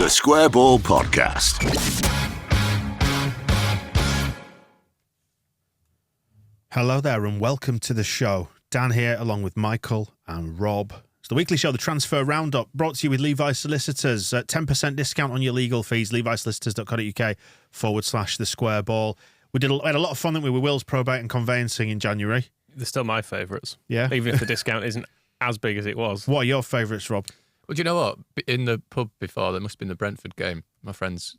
The Square Ball Podcast. Hello there and welcome to the show. Dan here along with Michael and Rob. It's the weekly show, the Transfer Roundup, brought to you with Levi's Solicitors. 10% discount on your legal fees, levisolicitors.co.uk/the Square Ball. We had a lot of fun, didn't we, with Will's probate and conveyancing in January. They're still my favourites. Yeah. Even if the discount isn't as big as it was. What are your favourites, Rob? Well, do you know what? In the pub before, there must have been the Brentford game. My friends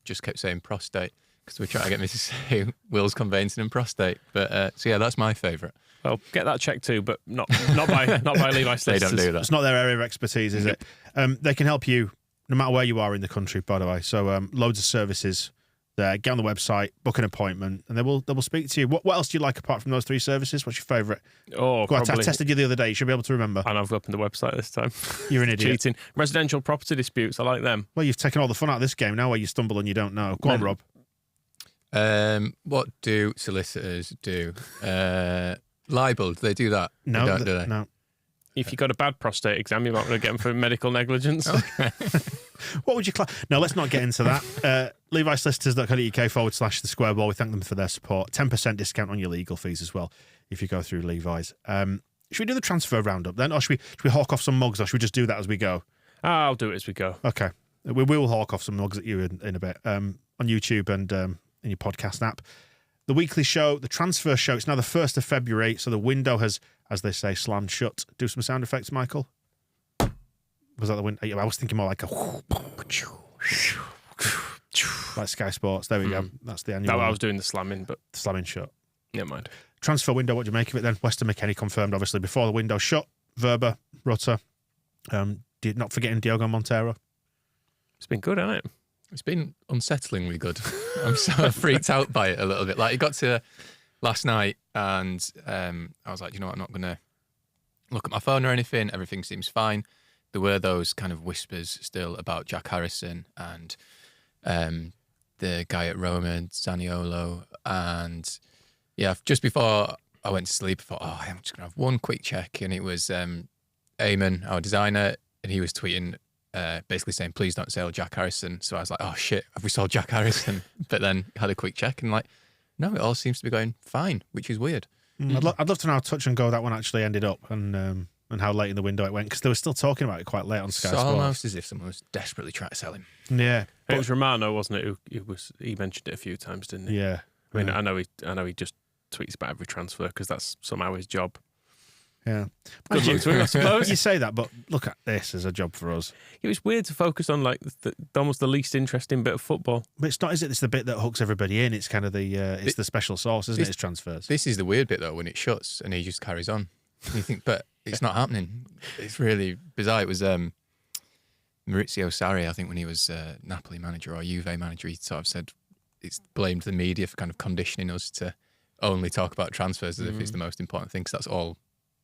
just kept saying prostate because they were trying to get me to say Will's conveyancing and prostate. But so yeah, that's my favourite. Well, get that checked too, but not by Levi's Solicitors. They don't do that. It's not their area of expertise, is it? They can help you no matter where you are in the country, by the way. So loads of services there. Get on the website, book an appointment, and they will speak to you. What else do you like apart from those three services? What's your favourite? Oh, Go on, I probably. tested you the other day. You should be able to remember. And I've opened the website this time. You're an idiot. Cheating. Residential property disputes, I like them. Well, you've taken all the fun out of this game now where you stumble and you don't know. Go on, Rob. What do solicitors do? Libel, do they do that? No, they don't, do they? No. If you've got a bad prostate exam, you might want to get them for medical negligence. What would you No, let's not get into that. levisolicitors.co.uk/the Square Ball. We thank them for their support. 10% discount on your legal fees as well if you go through Levi's. Should we do the transfer roundup then? Or should we hawk off some mugs, or should we just do that as we go? I'll do it as we go. Okay. We will hawk off some mugs at you in a bit on YouTube and in your podcast app. The weekly show, the transfer show, it's now the 1st of February, so the window has, as they say, slammed shut. Do some sound effects, Michael. Was that the window? I was thinking more like a... like Sky Sports. There we go. That's the annual... No, I was doing the slamming, but... Slamming shut. Never mind. Transfer window, what do you make of it then? Weston McKennie confirmed, obviously, before the window shut. Wöber, Rutter. Not forgetting Diogo Montero. It's been good, hasn't it? It's been unsettlingly good. I'm so freaked out by it a little bit. Like, it got to last night and I was like, you know what, I'm not going to look at my phone or anything. Everything seems fine. There were those kind of whispers still about Jack Harrison and the guy at Roma, Zaniolo. And yeah, just before I went to sleep, I thought, I'm just going to have one quick check. And it was Eamon, our designer, and he was tweeting basically saying, please don't sell Jack Harrison. So I was like, oh shit, have we sold Jack Harrison? But then had a quick check and like, no, it all seems to be going fine, which is weird. I'd love to know how touch and go that one actually ended up and how late in the window it went, because they were still talking about it quite late on Sky It's Sports. almost as if someone was desperately trying to sell him. Yeah. It was Romano, wasn't it? He mentioned it a few times, didn't he? Yeah. I mean, I know he just tweets about every transfer because that's somehow his job. Yeah. Good luck to him, I suppose. You say that, but look at this as a job for us. It was weird to focus on like almost the least interesting bit of football. But it's not, is it? It's the bit that hooks everybody in. It's kind of the special sauce, isn't it? It's transfers. This is the weird bit though, when it shuts and he just carries on. And you think, but it's not happening. It's really bizarre. It was Maurizio Sarri, I think, when he was Napoli manager or Juve manager, he sort of said it's blamed the media for kind of conditioning us to only talk about transfers as if it's the most important thing, because that's all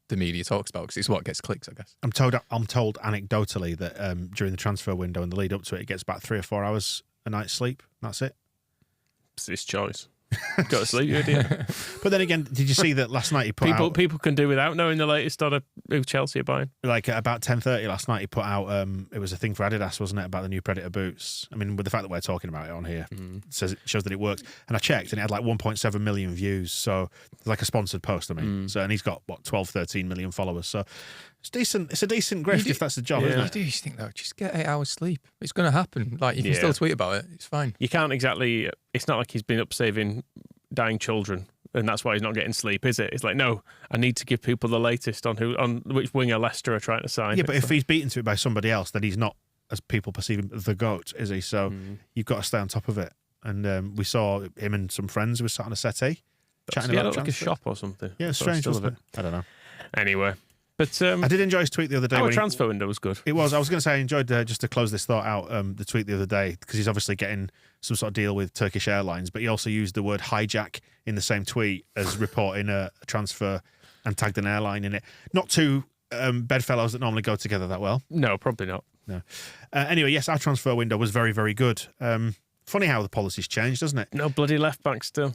the media talks about, because it's what gets clicks, I guess. I'm told anecdotally that during the transfer window and the lead up to it, it gets about 3 or 4 hours a night's sleep. That's it. It's his choice. Go to sleep, you idiot. But then again, did you see that last night he put out... People can do without knowing the latest on who Chelsea are buying. Like at about 10:30 last night, he put out, it was a thing for Adidas, wasn't it, about the new Predator boots. I mean, with the fact that we're talking about it on here, it shows that it works. And I checked and it had like 1.7 million views. So it's like a sponsored post, I mean. So, and he's got, 12, 13 million followers. So it's decent. It's a decent grift if that's the job, isn't it? You do think, though, just get 8 hours sleep. It's going to happen. Like, you can still tweet about it. It's fine. You can't exactly... It's not like he's been up saving dying children and that's why he's not getting sleep, is it? It's like, no, I need to give people the latest on which winger Leicester are trying to sign. Yeah, but if he's beaten to it by somebody else, then he's not, as people perceive him, the GOAT, is he? So you've got to stay on top of it. And we saw him and some friends who were sat on a settee chatting about like a shop or something. Yeah, it's strange, wasn't it? I don't know. Anyway. But I did enjoy his tweet the other day. Our transfer window was good. It was. I was going to say I enjoyed, just to close this thought out, the tweet the other day, because he's obviously getting some sort of deal with Turkish Airlines, but he also used the word hijack in the same tweet as reporting a transfer and tagged an airline in it. Not two bedfellows that normally go together that well. No, probably not. No. Anyway, yes, our transfer window was very, very good. Funny how the policy's changed, doesn't it? No bloody left back still.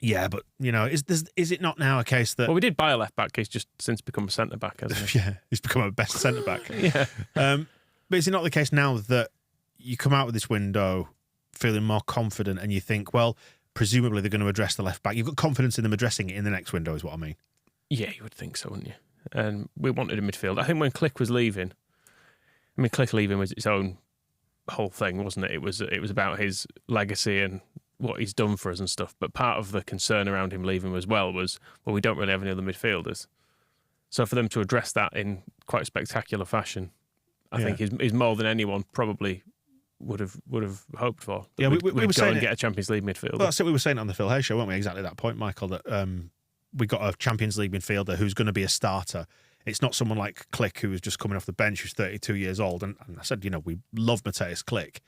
Yeah, but, is it not now a case that... Well, we did buy a left back. He's just since become a centre-back, hasn't he? Yeah, he's become a best centre-back. Yeah. But is it not the case now that you come out of this window feeling more confident, and you think, well, presumably they're going to address the left back. You've got confidence in them addressing it in the next window, is what I mean. Yeah, you would think so, wouldn't you? And we wanted a midfield. I think when Click was leaving, Click leaving was its own whole thing, wasn't it? It was about his legacy and what he's done for us and stuff. But part of the concern around him leaving as well was, we don't really have any other midfielders. So for them to address that in quite a spectacular fashion, I think is more than anyone probably would have hoped for. Yeah, we were go saying and get a Champions League midfielder. Well, that's it. We were saying it on the Phil Hay show, weren't we? Exactly that point, Michael. That we got a Champions League midfielder who's going to be a starter. It's not someone like Click who was just coming off the bench, who's 32 years old. And I said, we love Mateusz Click,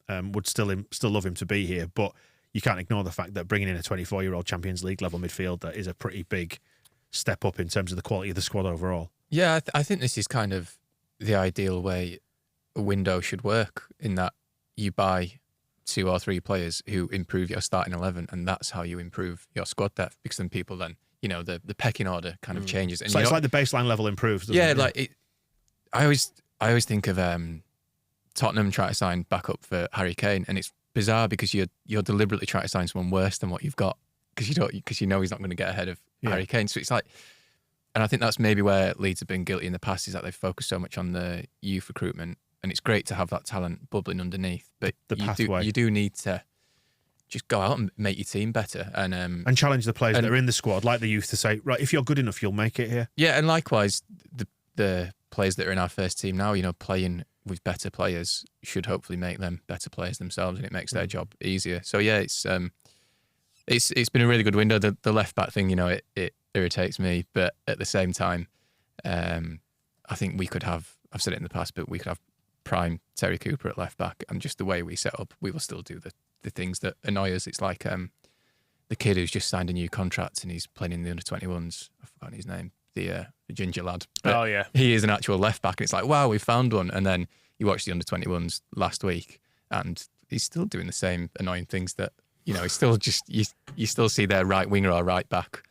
would still love him to be here, but you can't ignore the fact that bringing in a 24-year-old Champions League level midfielder is a pretty big step up in terms of the quality of the squad overall. Yeah, I think this is kind of the ideal way a window should work, in that you buy 2 or 3 players who improve your starting 11, and that's how you improve your squad depth, because then people then, the pecking order kind of changes. And so it's like the baseline level improves, doesn't yeah, it? like it, I always think of Tottenham trying to sign backup for Harry Kane, and it's bizarre because you're deliberately trying to sign someone worse than what you've got, because he's not going to get ahead of Harry Kane. So it's like, and I think that's maybe where Leeds have been guilty in the past, is that they've focused so much on the youth recruitment, and it's great to have that talent bubbling underneath, but you do need to just go out and make your team better and challenge the players that are in the squad, like the youth, to say, right, if you're good enough, you'll make it here. Yeah, and likewise, the players that are in our first team now, playing with better players should hopefully make them better players themselves, and it makes their job easier. So yeah, it's been a really good window. The left back thing, it irritates me, but at the same time, I think we could have, I've said it in the past, but we could have prime Terry Cooper at left back, and just the way we set up, we will still do the things that annoy us. It's like the kid who's just signed a new contract and he's playing in the under-21s. I've forgotten his name, the ginger lad. But oh yeah, he is an actual left back, and it's like, wow, we found one. And then you watch the under-21s last week, and he's still doing the same annoying things that he's still just you still see their right winger or right back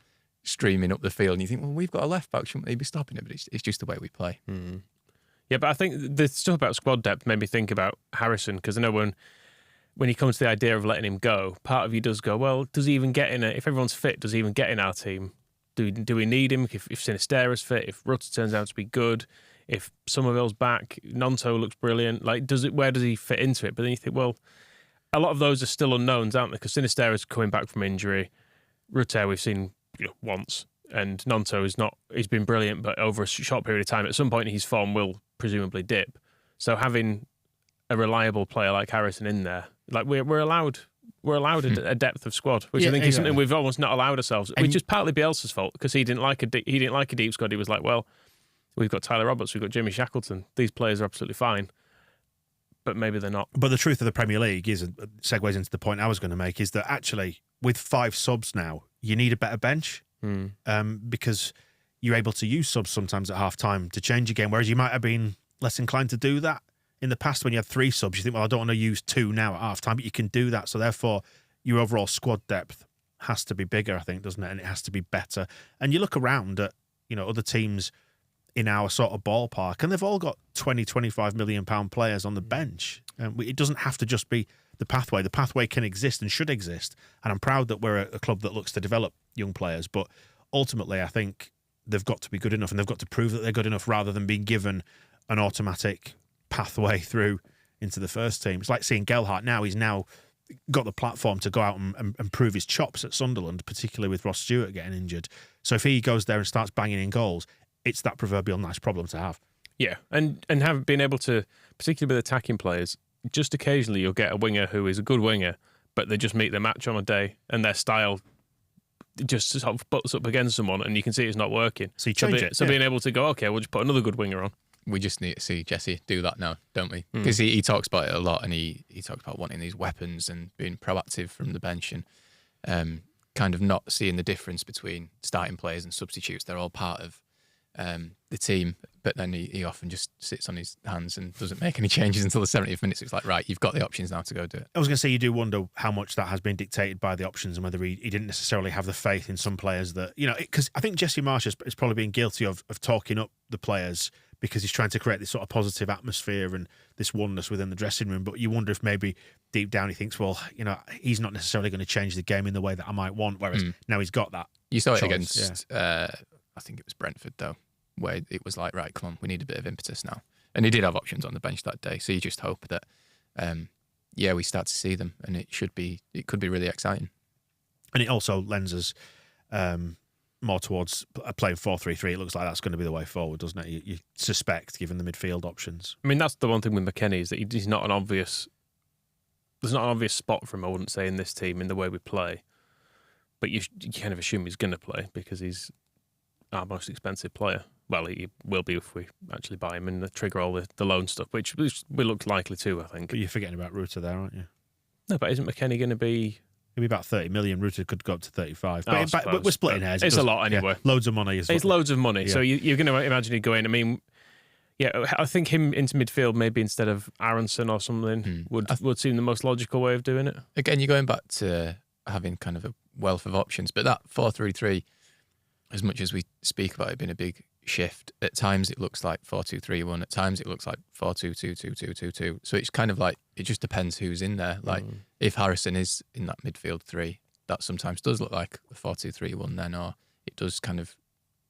streaming up the field, and you think, well, we've got a left back, shouldn't they be stopping it? But it's just the way we play. Mm. Yeah, but I think the stuff about squad depth made me think about Harrison, because I know when he comes to the idea of letting him go, part of you does go, well, does he even get in if everyone's fit, does he even get in our team? Do we need him if Sinistera's fit, if Rutter turns out to be good, if Somerville's back, Nonto looks brilliant, like where does he fit into it? But then you think, well, a lot of those are still unknowns, aren't they? Because Sinistera's coming back from injury. Rutter we've seen once, and Nonto he's been brilliant, but over a short period of time, at some point his form will presumably dip. So having a reliable player like Harrison in there, like we're allowed a depth of squad, which I think is something we've almost not allowed ourselves, which is partly Bielsa's fault, because he didn't like a deep squad. He was like, well, we've got Tyler Roberts, we've got Jimmy Shackleton. These players are absolutely fine, but maybe they're not. But the truth of the Premier League is, segues into the point I was going to make, is that actually with 5 subs now, you need a better bench, because you're able to use subs sometimes at half time to change your game, whereas you might have been less inclined to do that in the past. When you had 3 subs, you think, well, I don't want to use 2 now at half time, but you can do that. So therefore, your overall squad depth has to be bigger, I think, doesn't it? And it has to be better. And you look around at other teams in our sort of ballpark, and they've all got 20, 25 million pound players on the bench. It doesn't have to just be the pathway. The pathway can exist and should exist. And I'm proud that we're a club that looks to develop young players. But ultimately, I think they've got to be good enough, and they've got to prove that they're good enough rather than being given an automatic pathway through into the first team. It's like seeing Gelhardt now. He's now got the platform to go out and prove his chops at Sunderland, particularly with Ross Stewart getting injured. So if he goes there and starts banging in goals, it's that proverbial nice problem to have. Yeah, and have been able to, particularly with attacking players, just occasionally you'll get a winger who is a good winger, but they just meet the match on a day and their style just sort of butts up against someone, and you can see it's not working. So you change it. So being able to go, okay, we'll just put another good winger on. We just need to see Jesse do that now, don't we? Because he talks about it a lot, and he talks about wanting these weapons and being proactive from the bench, and kind of not seeing the difference between starting players and substitutes. They're all part of the team, but then he often just sits on his hands and doesn't make any changes until the 70th minute. So it's like, right, you've got the options now to go do it. I was going to say, you do wonder how much that has been dictated by the options, and whether he didn't necessarily have the faith in some players that, because I think Jesse Marsh has probably been guilty of talking up the players because he's trying to create this sort of positive atmosphere and this oneness within the dressing room. But you wonder if maybe deep down he thinks, well, he's not necessarily going to change the game in the way that I might want. Whereas now he's got that. You saw it choice, against, I think it was Brentford though, where it was like, right, come on, we need a bit of impetus now. And he did have options on the bench that day. So you just hope that, we start to see them, and it could be really exciting. And it also lends us more towards playing 4-3-3. It looks like that's going to be the way forward, doesn't it? You suspect, given the midfield options. I mean, that's the one thing with McKennie, is that he's not an obvious. There's not an obvious spot for him, I wouldn't say, in this team in the way we play. But you kind of assume he's going to play because he's our most expensive player. Well, he will be if we actually buy him and trigger all the loan stuff, which we look likely to, I think. But you're forgetting about Rutter there, aren't you? No, but isn't McKennie going to be? It'd be about 30 million. Rutter could go up to 35. Oh, But we're splitting hairs. It's a lot anyway. Yeah, loads of money. It's loads of money. Yeah. So you're going to imagine he'd go in. I mean, I think him into midfield maybe instead of Aronson or something would seem the most logical way of doing it. Again, you're going back to having kind of a wealth of options, but that 4-3-3, as much as we speak about it being a big shift, at times it looks like 4-2-3-1, at times it looks like 4-2-2-2-2-2-2. So it's kind of like, it just depends who's in there. Like if Harrison is in that midfield three, that sometimes does look like a 4-2-3-1 then, or it does kind of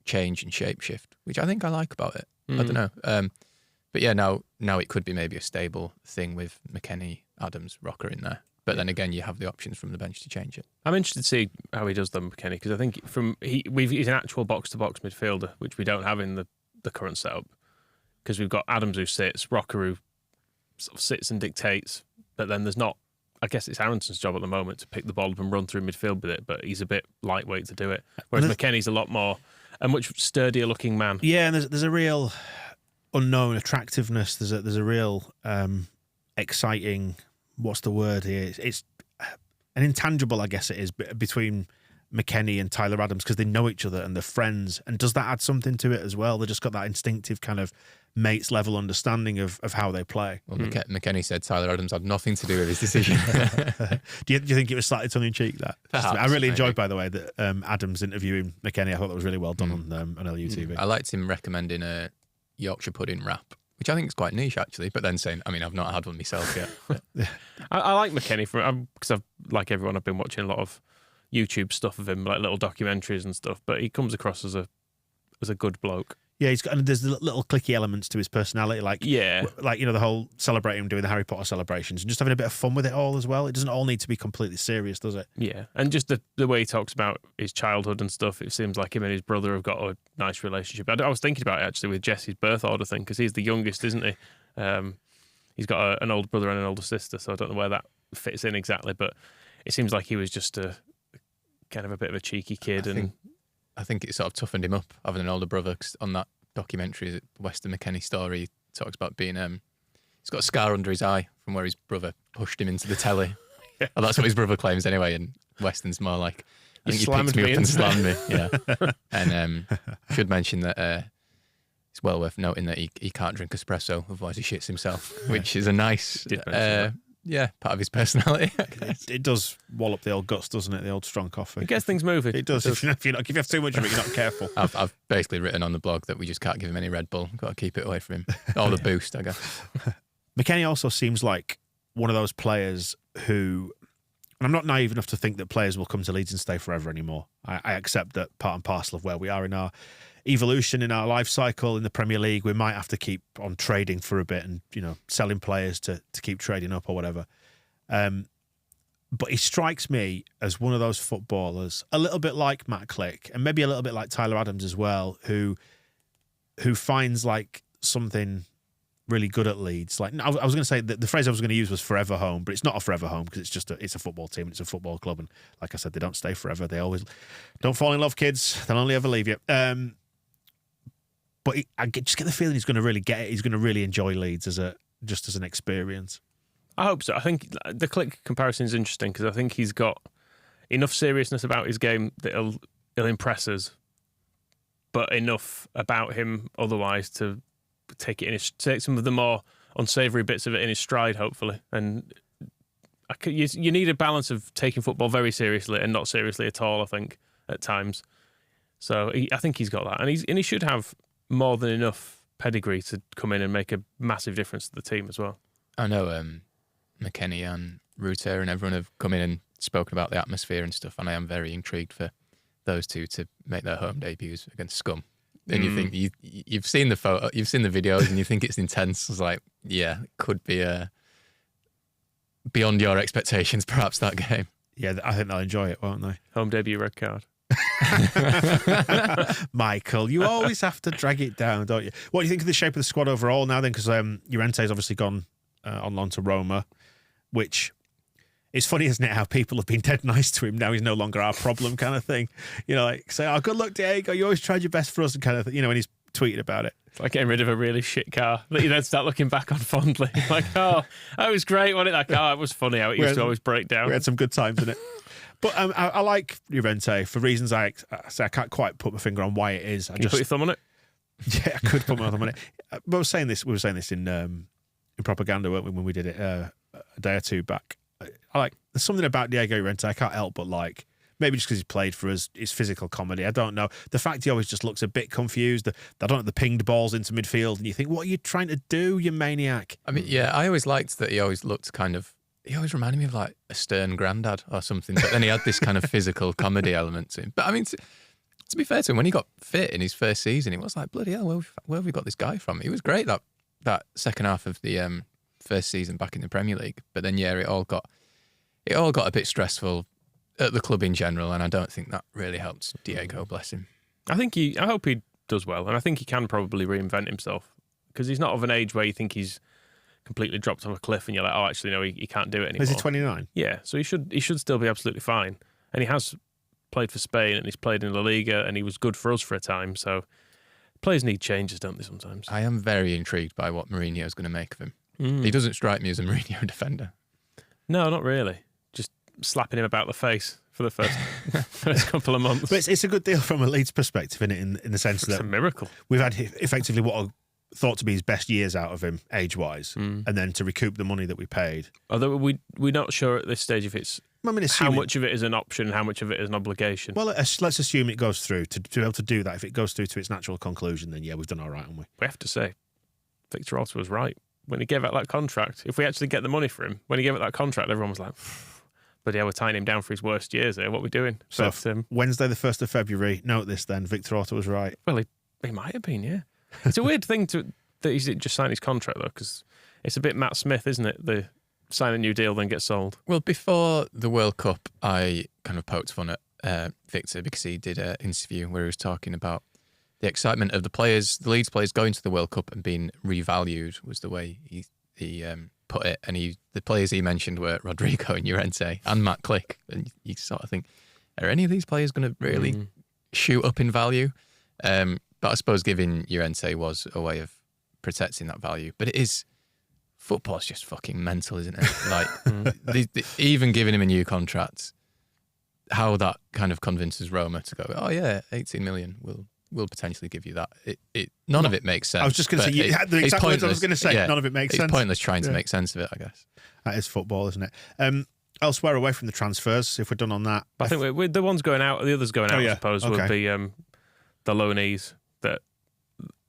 change and shape shift, which I think I like about it. I don't know. But yeah, now it could be maybe a stable thing with McKennie, Adams, Rocker in there. But then again, you have the options from the bench to change it. I'm interested to see how he does them, McKennie, because I think he's an actual box-to-box midfielder, which we don't have in the current setup. Because we've got Adams who sits, Rocker who sort of sits and dictates, but then there's not. I guess it's Aronson's job at the moment to pick the ball up and run through midfield with it, but he's a bit lightweight to do it. Whereas McKennie's a much sturdier looking man. Yeah, and there's a real unknown attractiveness. There's a real exciting. What's the word here? It's an intangible, I guess it is, between McKennie and Tyler Adams because they know each other and they're friends. And does that add something to it as well? They just got that instinctive kind of mates level understanding of how they play. Well, McKennie said Tyler Adams had nothing to do with his decision. Do you think it was slightly tongue in cheek? That perhaps, I really enjoyed, by the way, that Adams interviewing McKennie. I thought that was really well done on LUTV. I liked him recommending a Yorkshire pudding wrap, which I think is quite niche actually, but then saying, I mean, I've not had one myself yet. I like McKennie because I've, like everyone, I've been watching a lot of YouTube stuff of him, like little documentaries and stuff, but he comes across as a good bloke. Yeah, and there's little clicky elements to his personality, like the whole celebrating him doing the Harry Potter celebrations and just having a bit of fun with it all as well. It doesn't all need to be completely serious, does it? Yeah, and just the way he talks about his childhood and stuff, it seems like him and his brother have got a nice relationship. I was thinking about it actually with Jesse's birth order thing because he's the youngest, isn't he? He's got an older brother and an older sister, so I don't know where that fits in exactly, but it seems like he was just a kind of a bit of a cheeky kid. I think it sort of toughened him up having an older brother. 'Cause on that documentary, the Weston McKennie story, he talks about being he's got a scar under his eye from where his brother pushed him into the telly. Well, that's what his brother claims anyway, and Weston's more like, I think he picked me up and slammed me. Yeah. And should mention that it's well worth noting that he can't drink espresso, otherwise he shits himself, which is a nice part of his personality. It does wallop the old guts, doesn't it? The old strong coffee. It gets things moving. It does. If you have too much of it, you're not careful. I've basically written on the blog that we just can't give him any Red Bull. Got to keep it away from him. Or the boost, I guess. McKennie also seems like one of those players who, and I'm not naive enough to think that players will come to Leeds and stay forever anymore. I accept that part and parcel of where we are in our evolution, in our life cycle in the Premier League, we might have to keep on trading for a bit and, selling players to keep trading up or whatever. But he strikes me as one of those footballers, a little bit like Matt Click and maybe a little bit like Tyler Adams as well, who finds like something really good at Leeds. Like I was going to say that the phrase I was going to use was forever home, but it's not a forever home because it's a football team and it's a football club. And like I said, they don't stay forever. They always don't fall in love, kids. They'll only ever leave you. But I just get the feeling he's going to really get it. He's going to really enjoy Leeds as an experience. I hope so. I think the Click comparison is interesting because I think he's got enough seriousness about his game that he'll impress us, but enough about him otherwise to take some of the more unsavoury bits of it in his stride, hopefully. And you need a balance of taking football very seriously and not seriously at all, I think, at times. So I think he's got that. And he should have more than enough pedigree to come in and make a massive difference to the team as well. I know McKennie and Rutter and everyone have come in and spoken about the atmosphere and stuff, and I am very intrigued for those two to make their home debuts against Scum. And you think you've seen the photo, you've seen the videos, and you think it's intense. It's like, yeah, it could be beyond your expectations, perhaps, that game. Yeah, I think they'll enjoy it, won't they? Home debut red card. Michael, you always have to drag it down, don't you? What do you think of the shape of the squad overall now then? Because Llorente's obviously gone on loan to Roma, which is funny, isn't it, how people have been dead nice to him. Now he's no longer our problem kind of thing. You know, like say, oh, good luck, Diego. You always tried your best for us and kind of thing. You know, when he's tweeted about it. It's like getting rid of a really shit car that you then start looking back on fondly. Like, oh, that was great, wasn't it, that car? It was funny how it used to always break down. We had some good times in it. But I like Llorente for reasons I can't quite put my finger on why it is. Can you put your thumb on it? Yeah, I could put my thumb on it. But we were saying this in propaganda, weren't we, when we did it a day or two back. There's something about Diego Llorente I can't help but like. Maybe just because he's played for us, his physical comedy. I don't know. The fact he always just looks a bit confused. I don't know, the pinged balls into midfield, and you think, what are you trying to do, you maniac? I mean, yeah, I always liked that he always looked he always reminded me of like a stern granddad or something. But then he had this kind of physical comedy element to him. But I mean, to be fair to him, when he got fit in his first season, it was like, bloody hell, where have we got this guy from? He was great that second half of the first season back in the Premier League. But then, yeah, it all got a bit stressful at the club in general, and I don't think that really helped Diego, bless him. I hope he does well, and I think he can probably reinvent himself because he's not of an age where you think he's completely dropped off a cliff and you're like, oh, actually, no, he can't do it anymore. Is he 29? Yeah, so he should still be absolutely fine. And he has played for Spain and he's played in La Liga and he was good for us for a time, so players need changes, don't they, sometimes? I am very intrigued by what Mourinho's going to make of him. He doesn't strike me as a Mourinho defender. No, not really. Just slapping him about the face for the first couple of months. But it's a good deal from a Leeds perspective, isn't it? In the sense that it's a miracle. We've had effectively what are thought to be his best years out of him age-wise, and then to recoup the money that we paid. Although we're not sure at this stage if it's how much of it is an option, how much of it is an obligation. Well, let's assume it goes through. To be able to do that, if it goes through to its natural conclusion, then yeah, we've done all right, haven't we? We have to say, Victor Orta was right. When he gave out that contract, if we actually get the money for him, when he gave out that contract, everyone was like, but yeah, we're tying him down for his worst years here. What are we doing? So Wednesday, the 1st of February, note this then, Victor Orta was right. Well, he might have been, yeah. It's a weird thing that he's just signed his contract, though, because it's a bit Matt Smith, isn't it? The sign a new deal, then get sold. Well, before the World Cup, I kind of poked fun at Victor because he did an interview where he was talking about the excitement of the Leeds players going to the World Cup and being revalued was the way he put it. And the players he mentioned were Rodrigo and Llorente and Matt Click. And you sort of think, are any of these players going to really shoot up in value? But I suppose giving Llorente was a way of protecting that value. But football's just fucking mental, isn't it? Like, even giving him a new contract, how that kind of convinces Roma to go, oh yeah, 18 million, we'll potentially give you that. None of it makes sense. I was just going to say, you had the exact words I was going to say. Yeah, none of it makes sense. It's pointless trying to make sense of it, I guess. That is football, isn't it? Elsewhere, away from the transfers, if we're done on that. I think we're the ones going out, the others going out, I suppose, would be the loanees. That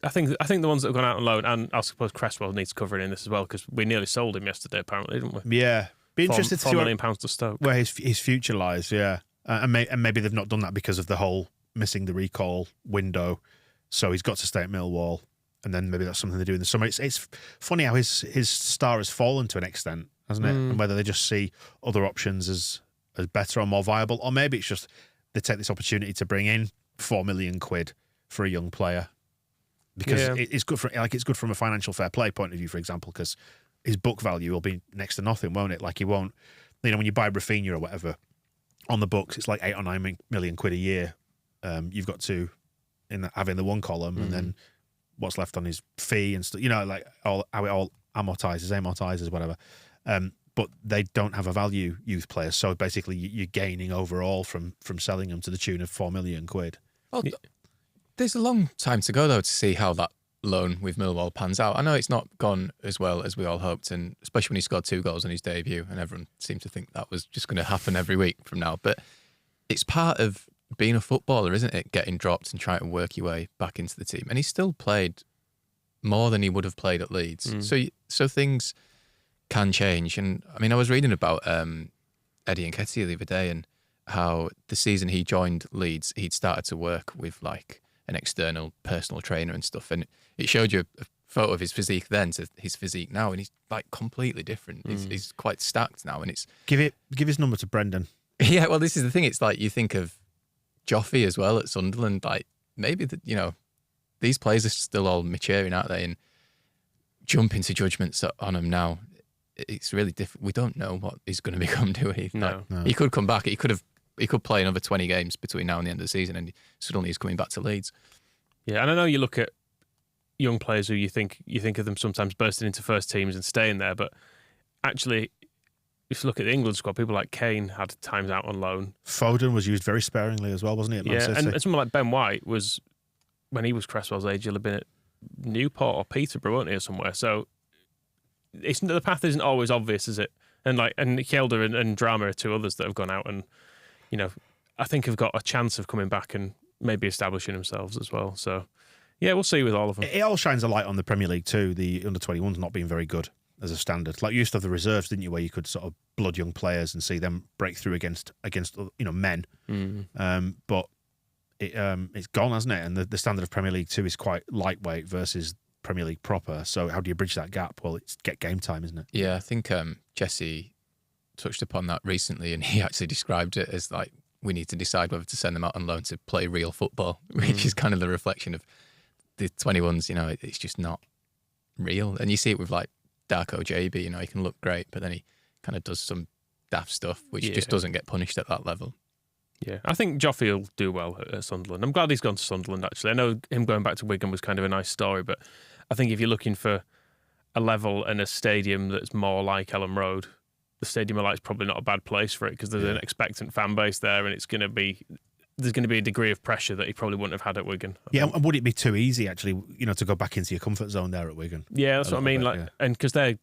I think the ones that have gone out on loan, and I suppose Cresswell needs covering in this as well, because we nearly sold him yesterday, apparently, didn't we? Yeah. Be interested to see £4 million to Stoke. Where his future lies, yeah. And maybe they've not done that because of the whole missing the recall window, so he's got to stay at Millwall, and then maybe that's something they do in the summer. It's funny how his star has fallen to an extent, hasn't it? And whether they just see other options as better or more viable, or maybe it's just they take this opportunity to bring in £4 million for a young player because it's good from a financial fair play point of view, for example, because his book value will be next to nothing, won't it? Like he won't, when you buy Rafinha or whatever on the books, it's like 8 or 9 million quid a year. You've got to have in the one column, and then what's left on his fee and stuff. Like how it all amortizes, whatever. But they don't have a value, youth players. So basically, you're gaining overall from selling them to the tune of £4 million. Well, there's a long time to go though to see how that loan with Millwall pans out. I know it's not gone as well as we all hoped, and especially when he scored 2 goals on his debut, and everyone seemed to think that was just going to happen every week from now. But it's part of being a footballer, isn't it? Getting dropped and trying to work your way back into the team. And he still played more than he would have played at Leeds. So things can change. And I mean, I was reading about Eddie Nketiah the other day and how the season he joined Leeds, he'd started to work with like an external personal trainer and stuff. And it showed you a photo of his physique then to his physique now, and he's like completely different. He's quite stacked now, and it's give his number to Brendan. Yeah, well, this is the thing. It's like you think of Joffrey as well at Sunderland. Like maybe these players are still all maturing, aren't they? And jumping to judgments on him now, it's really different. We don't know what he's going to become, do we? No. He could come back. He could play another 20 games between now and the end of the season, and suddenly he's coming back to Leeds. Yeah, and I know you look at young players who you think of them sometimes bursting into first teams and staying there, but actually, if you look at the England squad, people like Kane had times out on loan. Foden was used very sparingly as well, wasn't he? At Man City? And someone like Ben White was, when he was Cresswell's age, he'll have been at Newport or Peterborough, weren't he, or somewhere. So the path isn't always obvious, is it? And Kjelder and Drama are two others that have gone out and, I think have got a chance of coming back and maybe establishing themselves as well. So, yeah, we'll see with all of them. It all shines a light on the Premier League too. The under-21s not being very good as a standard. Like you used to have the reserves, didn't you, where you could sort of blood young players and see them break through against men. But it's gone, hasn't it? And the standard of Premier League 2 is quite lightweight versus Premier League proper. So how do you bridge that gap? Well, it's get game time, isn't it? Yeah, I think Jesse touched upon that recently, and he actually described it as like we need to decide whether to send them out on loan to play real football, which is kind of the reflection of the 21s. It's just not real. And you see it with like Darko JB, he can look great, but then he kind of does some daft stuff, which just doesn't get punished at that level. Yeah, I think Joffrey will do well at Sunderland. I'm glad he's gone to Sunderland, actually. I know him going back to Wigan was kind of a nice story, but I think if you're looking for a level and a stadium that's more like Ellen Road, the Stadium of Light's probably not a bad place for it because there's an expectant fan base there, and there's going to be a degree of pressure that he probably wouldn't have had at Wigan. And would it be too easy, actually, to go back into your comfort zone there at Wigan? Yeah, that's what I mean. And because do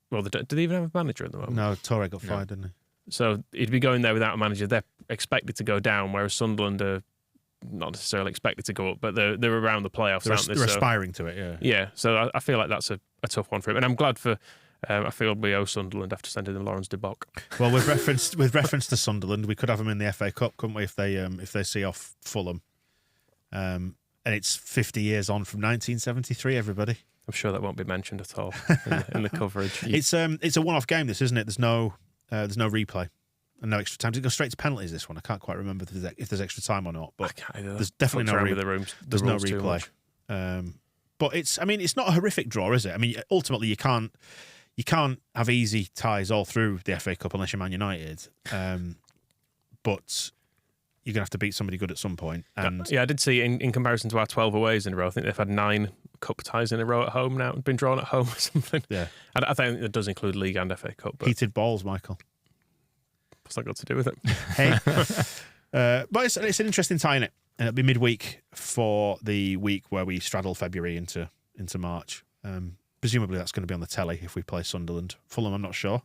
they even have a manager at the moment? No, Torre got fired, didn't he? So he'd be going there without a manager. They're expected to go down, whereas Sunderland are not necessarily expected to go up, but they're around the playoffs, aren't they? They're aspiring to it, yeah. Yeah, so I feel like that's a tough one for him. And I'm glad for... I feel we owe Sunderland after sending them Lawrence de Bock. Well, with reference to Sunderland, we could have them in the FA Cup, couldn't we? If they see off Fulham, and it's 50 years on from 1973. Everybody, I'm sure that won't be mentioned at all in the coverage. It's a one-off game, this, isn't it? There's no replay and no extra time. Does it go straight to penalties? This one, I can't quite remember if there's extra time or not. But there's definitely no replay. There's no replay. But it's not a horrific draw, is it? I mean, ultimately, you can't have easy ties all through the FA Cup unless you're Man United. But you're going to have to beat somebody good at some point. And I did see in comparison to our 12 aways in a row, I think they've had 9 cup ties in a row at home now, been drawn at home or something. Yeah. I think it does include League and FA Cup. But heated balls, Michael. What's that got to do with it? Hey. But it's an interesting tie, innit? And it'll be midweek for the week where we straddle February into March. Presumably that's going to be on the telly if we play Sunderland. Fulham, I'm not sure.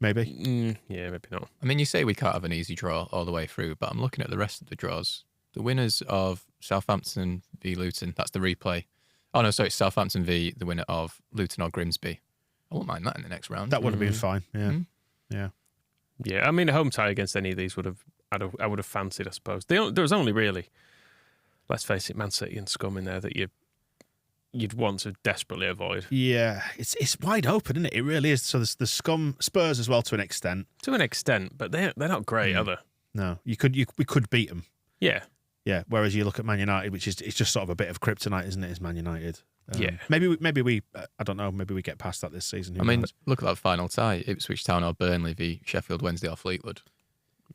Maybe. Yeah, maybe not. I mean, you say we can't have an easy draw all the way through, but I'm looking at the rest of the draws. The winners of Southampton v Luton, that's the replay. Oh, no, sorry, it's Southampton v the winner of Luton or Grimsby. I wouldn't mind that in the next round. That would have been fine, yeah. Yeah, I mean, a home tie against any of these I would have fancied, I suppose. There was only really, let's face it, Man City and Scum in there that you'd want to desperately avoid. Yeah, it's wide open, isn't it? It really is. So there's the Scum, Spurs as well to an extent. To an extent, but they're not great, are they? No, we could beat them. Yeah. Yeah, whereas you look at Man United, which is it's just sort of a bit of kryptonite, isn't it? Is Man United? Yeah. Maybe we I don't know. Maybe we get past that this season. Who knows? Look at that final tie: Ipswich Town or Burnley v Sheffield Wednesday or Fleetwood.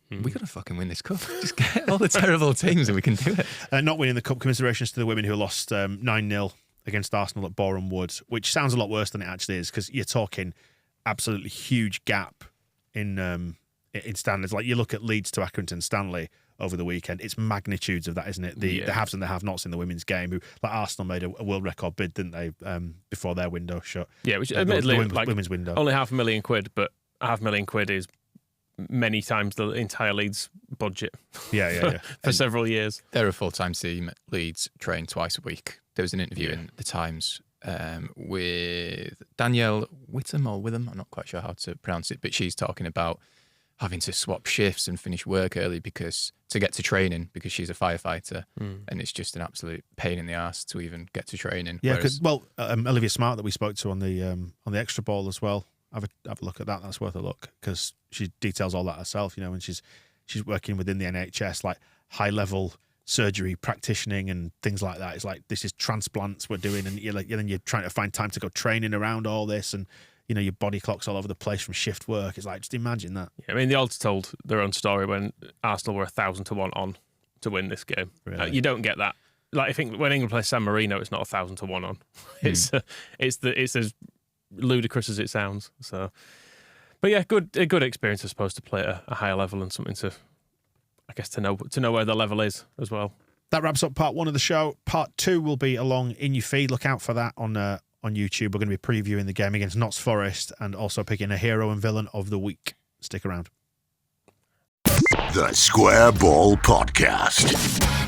We gotta fucking win this cup. Just get all the terrible teams and we can do it. Not winning the cup, commiserations to the women who lost 9-0 against Arsenal at Boreham Wood, which sounds a lot worse than it actually is because you're talking absolutely huge gap in standards. Like you look at Leeds to Accrington Stanley over the weekend, it's magnitudes of that, isn't it? The haves and the have-nots in the women's game. Who, like Arsenal, made a world record bid, didn't they, before their window shut? Yeah, which admittedly, the women's window, only £500,000, but £500,000 is many times the entire Leeds budget. Yeah. for several years. They're a full-time team. Leeds train twice a week. There was an interview in the Times with Danielle Witham. I'm not quite sure how to pronounce it, but she's talking about having to swap shifts and finish work early to get to training because she's a firefighter, and it's just an absolute pain in the arse to even get to training. Yeah, Olivia Smart that we spoke to on the extra ball as well. Have a look at that. That's worth a look because she details all that herself. You know, and she's working within the NHS, like high level surgery practicing and things like that. It's like this is transplants we're doing, and then you're trying to find time to go training around all this, and you know your body clock's all over the place from shift work. It's like just imagine that. Yeah, I mean, they all told their own story when Arsenal were 1,000-1 on to win this game. Really? You don't get that. Like I think when England plays San Marino, it's not 1,000-1 on. It's as ludicrous as it sounds. So, but yeah, a good experience, I suppose, to play at a higher level and something to, I guess, to know where the level is as well. That wraps up part 1 of the show. Part 2 will be along in your feed. Look out for that on YouTube. We're going to be previewing the game against Notts Forest and also picking a hero and villain of the week. Stick around. The Square Ball Podcast.